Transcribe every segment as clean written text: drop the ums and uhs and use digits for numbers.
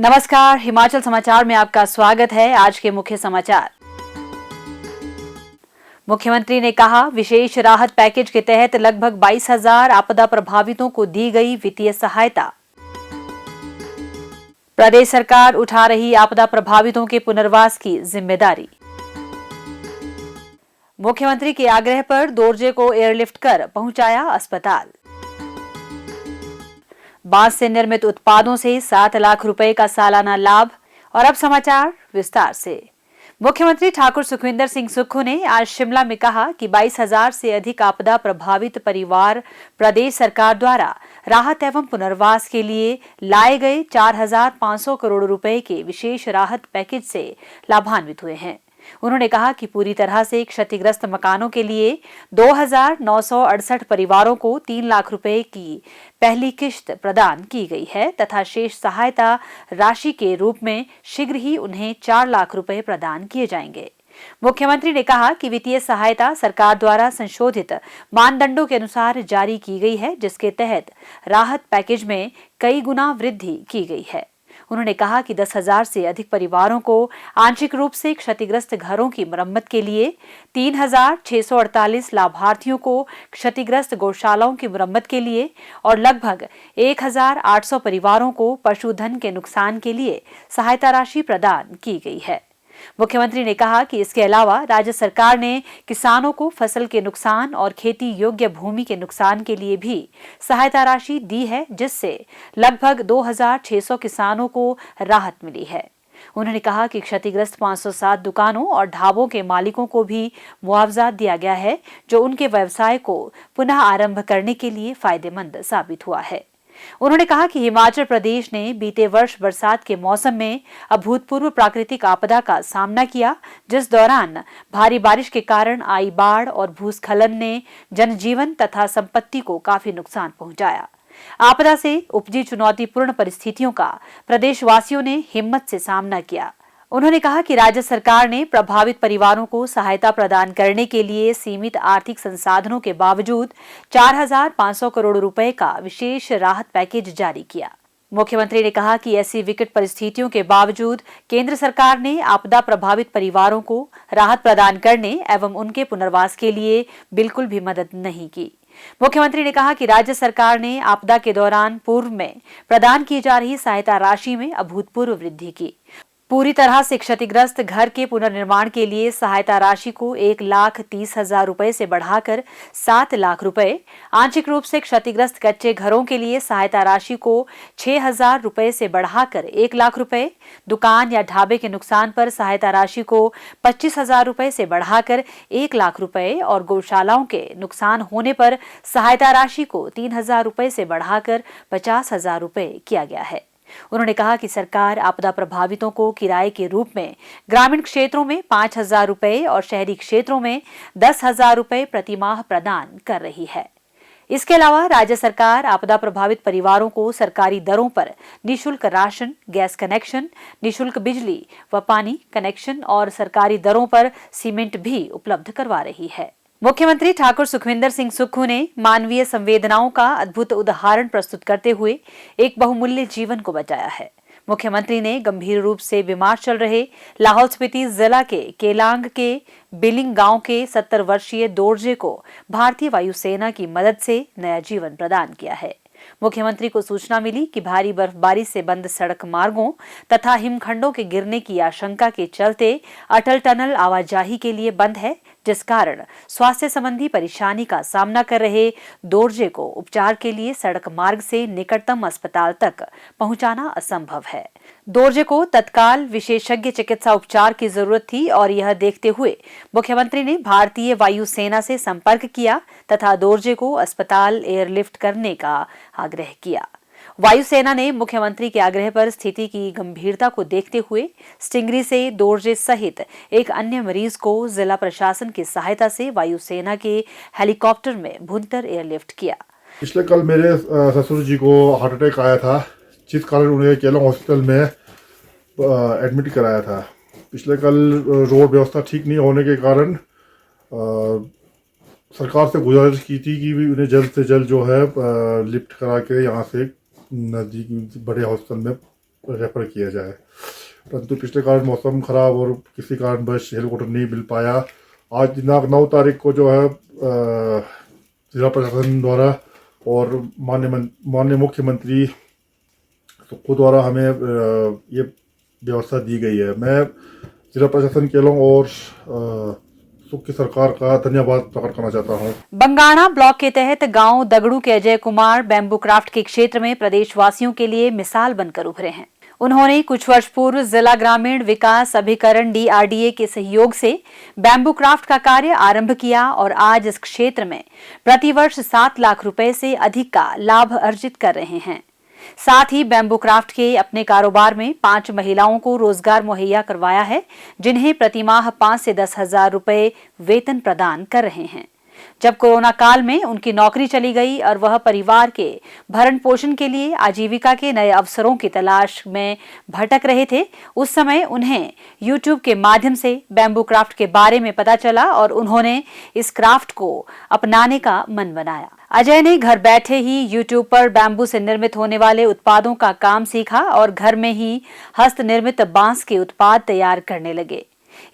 नमस्कार, हिमाचल समाचार में आपका स्वागत है। आज के मुख्य समाचार। मुख्यमंत्री ने कहा, विशेष राहत पैकेज के तहत लगभग 22,000 आपदा प्रभावितों को दी गई वित्तीय सहायता। प्रदेश सरकार उठा रही आपदा प्रभावितों के पुनर्वास की जिम्मेदारी। मुख्यमंत्री के आग्रह पर दोरजे को एयरलिफ्ट कर पहुंचाया अस्पताल। बांस से निर्मित उत्पादों से 7 लाख रुपए का सालाना लाभ। और अब समाचार विस्तार से। मुख्यमंत्री ठाकुर सुखविंदर सिंह सुक्खू ने आज शिमला में कहा कि 22,000 से अधिक आपदा प्रभावित परिवार प्रदेश सरकार द्वारा राहत एवं पुनर्वास के लिए लाए गए 4,500 करोड़ रुपए के विशेष राहत पैकेज से लाभान्वित हुए हैं। उन्होंने कहा कि पूरी तरह से क्षतिग्रस्त मकानों के लिए 2,968 परिवारों को 3 लाख रुपए की पहली किश्त प्रदान की गई है तथा शेष सहायता राशि के रूप में शीघ्र ही उन्हें 4 लाख रुपए प्रदान किए जाएंगे। मुख्यमंत्री ने कहा कि वित्तीय सहायता सरकार द्वारा संशोधित मानदंडों के अनुसार जारी की गई है, जिसके तहत राहत पैकेज में कई गुना वृद्धि की गई है। उन्होंने कहा कि 10,000 से अधिक परिवारों को आंशिक रूप से क्षतिग्रस्त घरों की मरम्मत के लिए, 3,648 लाभार्थियों को क्षतिग्रस्त गौशालाओं की मरम्मत के लिए और लगभग 1,800 परिवारों को पशुधन के नुकसान के लिए सहायता राशि प्रदान की गई है। मुख्यमंत्री ने कहा कि इसके अलावा राज्य सरकार ने किसानों को फसल के नुकसान और खेती योग्य भूमि के नुकसान के लिए भी सहायता राशि दी है, जिससे लगभग 2,600 किसानों को राहत मिली है। उन्होंने कहा कि क्षतिग्रस्त 507 दुकानों और ढाबों के मालिकों को भी मुआवजा दिया गया है, जो उनके व्यवसाय को पुनः आरंभ करने के लिए फायदेमंद साबित हुआ है। उन्होंने कहा कि हिमाचल प्रदेश ने बीते वर्ष बरसात के मौसम में अभूतपूर्व प्राकृतिक आपदा का सामना किया, जिस दौरान भारी बारिश के कारण आई बाढ़ और भूस्खलन ने जनजीवन तथा संपत्ति को काफी नुकसान पहुंचाया। आपदा से उपजी चुनौतीपूर्ण परिस्थितियों का प्रदेशवासियों ने हिम्मत से सामना किया। उन्होंने कहा कि राज्य सरकार ने प्रभावित परिवारों को सहायता प्रदान करने के लिए सीमित आर्थिक संसाधनों के बावजूद 4,500 करोड़ रुपए का विशेष राहत पैकेज जारी किया। मुख्यमंत्री ने कहा कि ऐसी विकट परिस्थितियों के बावजूद केंद्र सरकार ने आपदा प्रभावित परिवारों को राहत प्रदान करने एवं उनके पुनर्वास के लिए बिल्कुल भी मदद नहीं की। मुख्यमंत्री ने कहा कि राज्य सरकार ने आपदा के दौरान पूर्व में प्रदान की जा रही सहायता राशि में अभूतपूर्व वृद्धि की। पूरी तरह से क्षतिग्रस्त घर के पुनर्निर्माण के लिए सहायता राशि को 1,30,000 रुपए से बढ़ाकर 7 लाख रुपए, आंशिक रूप से क्षतिग्रस्त कच्चे घरों के लिए सहायता राशि को 6,000 रुपए से बढ़ाकर 1 लाख रुपए, दुकान या ढाबे के नुकसान पर सहायता राशि को 25,000 रुपए से बढ़ाकर 1 लाख रुपए और गौशालाओं के नुकसान होने पर सहायता राशि को 3,000 रुपए से बढ़ाकर 50,000 रुपए किया गया है। उन्होंने कहा कि सरकार आपदा प्रभावितों को किराए के रूप में ग्रामीण क्षेत्रों में 5,000 रुपए और शहरी क्षेत्रों में 10,000 रुपए प्रतिमाह प्रदान कर रही है। इसके अलावा राज्य सरकार आपदा प्रभावित परिवारों को सरकारी दरों पर निःशुल्क राशन, गैस कनेक्शन, निःशुल्क बिजली व पानी कनेक्शन और सरकारी दरों पर सीमेंट भी उपलब्ध करवा रही है। मुख्यमंत्री ठाकुर सुखविंदर सिंह सुक्खू ने मानवीय संवेदनाओं का अद्भुत उदाहरण प्रस्तुत करते हुए एक बहुमूल्य जीवन को बचाया है। मुख्यमंत्री ने गंभीर रूप से बीमार चल रहे लाहौल स्पीति जिला के केलांग के बिलिंग गांव के 70 वर्षीय दोरजे को भारतीय वायुसेना की मदद से नया जीवन प्रदान किया है। मुख्यमंत्री को सूचना मिली कि भारी बर्फबारी से बंद सड़क मार्गों तथा हिमखंडों के गिरने की आशंका के चलते अटल टनल आवाजाही के लिए बंद है, जिस कारण स्वास्थ्य संबंधी परेशानी का सामना कर रहे दोरजे को उपचार के लिए सड़क मार्ग से निकटतम अस्पताल तक पहुंचाना असंभव है। दोरजे को तत्काल विशेषज्ञ चिकित्सा उपचार की जरूरत थी और यह देखते हुए मुख्यमंत्री ने भारतीय वायुसेना से संपर्क किया तथा दोरजे को अस्पताल एयरलिफ्ट करने का आग्रह किया। वायुसेना ने मुख्यमंत्री के आग्रह पर स्थिति की गंभीरता को देखते हुए स्टिंगरी से दोरजे सहित एक अन्य मरीज को जिला प्रशासन की सहायता से वायुसेना के हेलीकॉप्टर में भुंतर एयरलिफ्ट किया। पिछले कल मेरे ससुर जी को हार्ट अटैक आया था, जिस कारण उन्हें केलोंग हॉस्पिटल में एडमिट कराया था। पिछले कल रोड व्यवस्था ठीक नहीं होने के कारण सरकार से गुजारिश की थी कि उन्हें जल्द से जल्द जो है लिफ्ट करा के यहाँ से नज़दीक बड़े हॉस्पिटल में रेफर किया जाए। परंतु पिछले कारण मौसम खराब और किसी कारणवश हेलीकॉप्टर नहीं मिल पाया। आज दिनांक 9 तारीख को जो है जिला प्रशासन द्वारा और माननीय मुख्यमंत्री सुक्खू द्वारा हमें ये व्यवस्था दी गई है। मैं जिला प्रशासन केलोंग और सुक्खू सरकार का धन्यवाद प्रकट करना चाहता हूँ। बंगाणा ब्लॉक के तहत गांव दगड़ू के अजय कुमार बैम्बू क्राफ्ट के क्षेत्र में प्रदेशवासियों के लिए मिसाल बनकर उभरे हैं। उन्होंने कुछ वर्ष पूर्व जिला ग्रामीण विकास अभिकरण DRDA के सहयोग से बैम्बू क्राफ्ट का कार्य आरंभ किया और आज इस क्षेत्र में प्रतिवर्ष 7 लाख रुपए से अधिक का लाभ अर्जित कर रहे हैं। साथ ही बैम्बू क्राफ्ट के अपने कारोबार में 5 महिलाओं को रोजगार मुहैया करवाया है, जिन्हें प्रतिमाह 5 से 10 हजार रुपए वेतन प्रदान कर रहे हैं। जब कोरोना काल में उनकी नौकरी चली गई और वह परिवार के भरण पोषण के लिए आजीविका के नए अवसरों की तलाश में भटक रहे थे, उस समय उन्हें YouTube के माध्यम से बैम्बू क्राफ्ट के बारे में पता चला और उन्होंने इस क्राफ्ट को अपनाने का मन बनाया। अजय ने घर बैठे ही YouTube पर बैम्बू से निर्मित होने वाले उत्पादों का काम सीखा और घर में ही हस्त निर्मित बांस के उत्पाद तैयार करने लगे।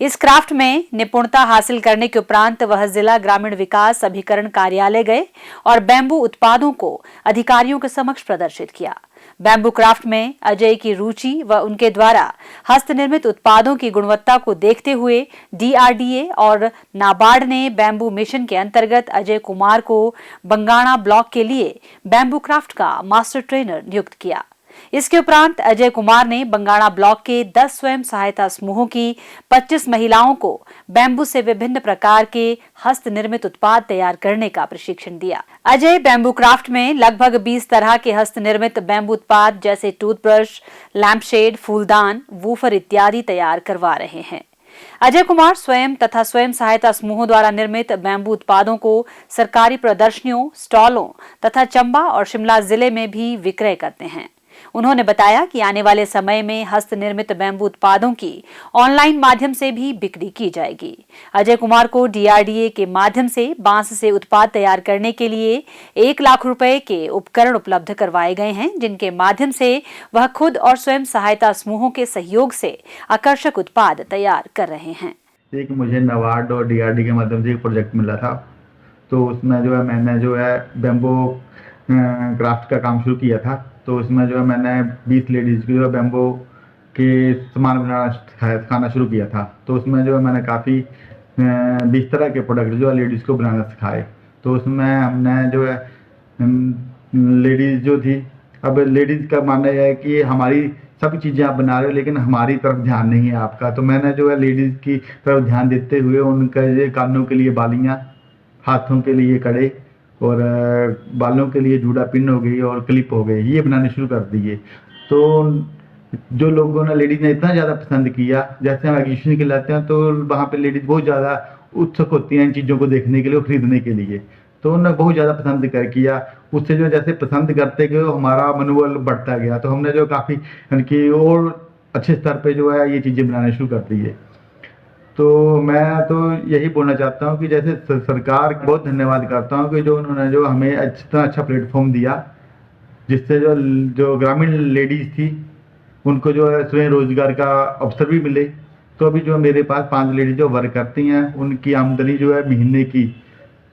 इस क्राफ्ट में निपुणता हासिल करने के उपरांत वह जिला ग्रामीण विकास अभिकरण कार्यालय गए और बैम्बू उत्पादों को अधिकारियों के समक्ष प्रदर्शित किया। बैम्बू क्राफ्ट में अजय की रुचि व उनके द्वारा हस्त निर्मित उत्पादों की गुणवत्ता को देखते हुए DRDA और नाबार्ड ने बैम्बू मिशन के अंतर्गत अजय कुमार को बंगाणा ब्लॉक के लिए बैम्बू क्राफ्ट का मास्टर ट्रेनर नियुक्त किया। इसके उपरांत अजय कुमार ने बंगाणा ब्लॉक के 10 स्वयं सहायता समूहों की 25 महिलाओं को बैम्बू से विभिन्न प्रकार के हस्त निर्मित उत्पाद तैयार करने का प्रशिक्षण दिया। अजय बैम्बू क्राफ्ट में लगभग 20 तरह के हस्त निर्मित बैम्बू उत्पाद जैसे टूथब्रश, लैंपशेड, फूलदान, वूफर इत्यादि तैयार करवा रहे हैं। अजय कुमार स्वयं तथा स्वयं सहायता समूहों द्वारा निर्मित बैम्बू उत्पादों को सरकारी प्रदर्शनियों, स्टॉलों तथा चंबा और शिमला जिले में भी विक्रय करते हैं। उन्होंने बताया कि आने वाले समय में हस्त निर्मित बैम्बू उत्पादों की ऑनलाइन माध्यम से भी बिक्री की जाएगी। अजय कुमार को DRDA के माध्यम से बांस से उत्पाद तैयार करने के लिए 1 लाख रुपए के उपकरण उपलब्ध करवाए गए हैं, जिनके माध्यम से वह खुद और स्वयं सहायता समूहों के सहयोग से आकर्षक उत्पाद तैयार कर रहे हैं। एक मुझे नाबार्ड और DRDA के माध्यम से एक प्रोजेक्ट मिला था, तो उसमें जो है मैंने जो है बैम्बू क्राफ्ट का काम शुरू किया था। तो उसमें जो है मैंने 20 लेडीज़ को जो है बैम्बू के सामान बनाना सिखाना शुरू किया था। तो उसमें जो है मैंने काफ़ी 20 तरह के प्रोडक्ट जो है लेडीज़ को बनाना सिखाए। तो उसमें हमने जो है लेडीज़ जो थी, अब लेडीज़ का मानना यह है कि हमारी सब चीज़ें आप बना रहे हो लेकिन हमारी तरफ ध्यान नहीं है आपका। तो मैंने जो है लेडीज़ की तरफ ध्यान देते हुए उनका कानों के लिए बालियाँ, हाथों के लिए कड़े और बालों के लिए जूड़ा पिन हो गई और क्लिप हो गई, ये बनाने शुरू कर दिए। तो जो लोगों ने लेडीज़ ने इतना ज़्यादा पसंद किया, जैसे हम एग्जीबिशन के लाते हैं तो वहाँ पे लेडीज़ बहुत ज़्यादा उत्सुक होती हैं इन चीज़ों को देखने के लिए और ख़रीदने के लिए। तो उन्होंने बहुत ज़्यादा पसंद किया। उससे जो जैसे पसंद करते गए हमारा मनोबल बढ़ता गया। तो हमने जो काफ़ी यानी कि और अच्छे स्तर पर जो है ये चीज़ें बनाने शुरू कर दी है। तो मैं तो यही बोलना चाहता हूँ कि जैसे सरकार बहुत धन्यवाद करता हूँ कि जो उन्होंने जो हमें इतना अच्छा प्लेटफॉर्म दिया, जिससे जो ग्रामीण लेडीज़ थी उनको जो है स्वयं रोजगार का अवसर भी मिले। तो अभी जो मेरे पास 5 लेडीज जो वर्क करती हैं, उनकी आमदनी जो है महीने की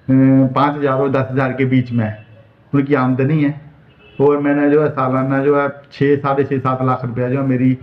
5,000 और 10,000 के बीच में उनकी आमदनी है। और मैंने जो है सालाना जो है 6-7 लाख रुपया जो है मेरी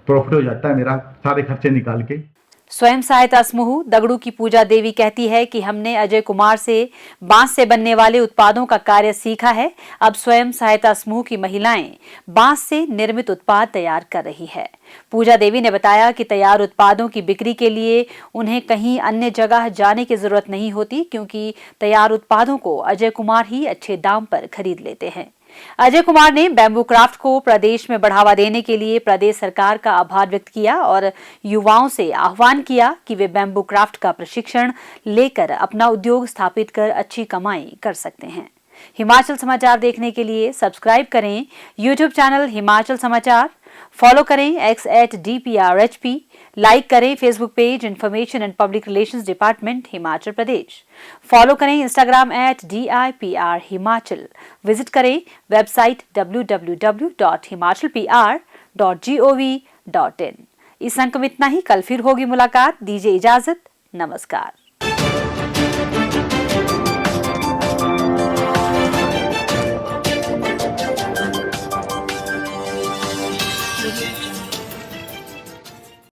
प्रॉफिट हो जाता है मेरा, सारे खर्चे निकाल के। स्वयं सहायता समूह दगड़ू की पूजा देवी कहती है कि हमने अजय कुमार से बांस से बनने वाले उत्पादों का कार्य सीखा है। अब स्वयं सहायता समूह की महिलाएं बांस से निर्मित उत्पाद तैयार कर रही है। पूजा देवी ने बताया कि तैयार उत्पादों की बिक्री के लिए उन्हें कहीं अन्य जगह जाने की जरूरत नहीं होती, क्योंकि तैयार उत्पादों को अजय कुमार ही अच्छे दाम पर खरीद लेते हैं। अजय कुमार ने बैम्बू क्राफ्ट को प्रदेश में बढ़ावा देने के लिए प्रदेश सरकार का आभार व्यक्त किया और युवाओं से आह्वान किया कि वे बैम्बू क्राफ्ट का प्रशिक्षण लेकर अपना उद्योग स्थापित कर अच्छी कमाई कर सकते हैं। हिमाचल समाचार देखने के लिए सब्सक्राइब करें YouTube चैनल हिमाचल समाचार, फॉलो करें x@DPRHP, लाइक करें Facebook page information and public relations department Himachal Pradesh, follow करें इंस्टाग्राम @DIPR हिमाचल, विजिट करें वेबसाइट www.himachalpr.com इस अंक में इतना ही। कल फिर होगी मुलाकात। दीजिए इजाजत। नमस्कार।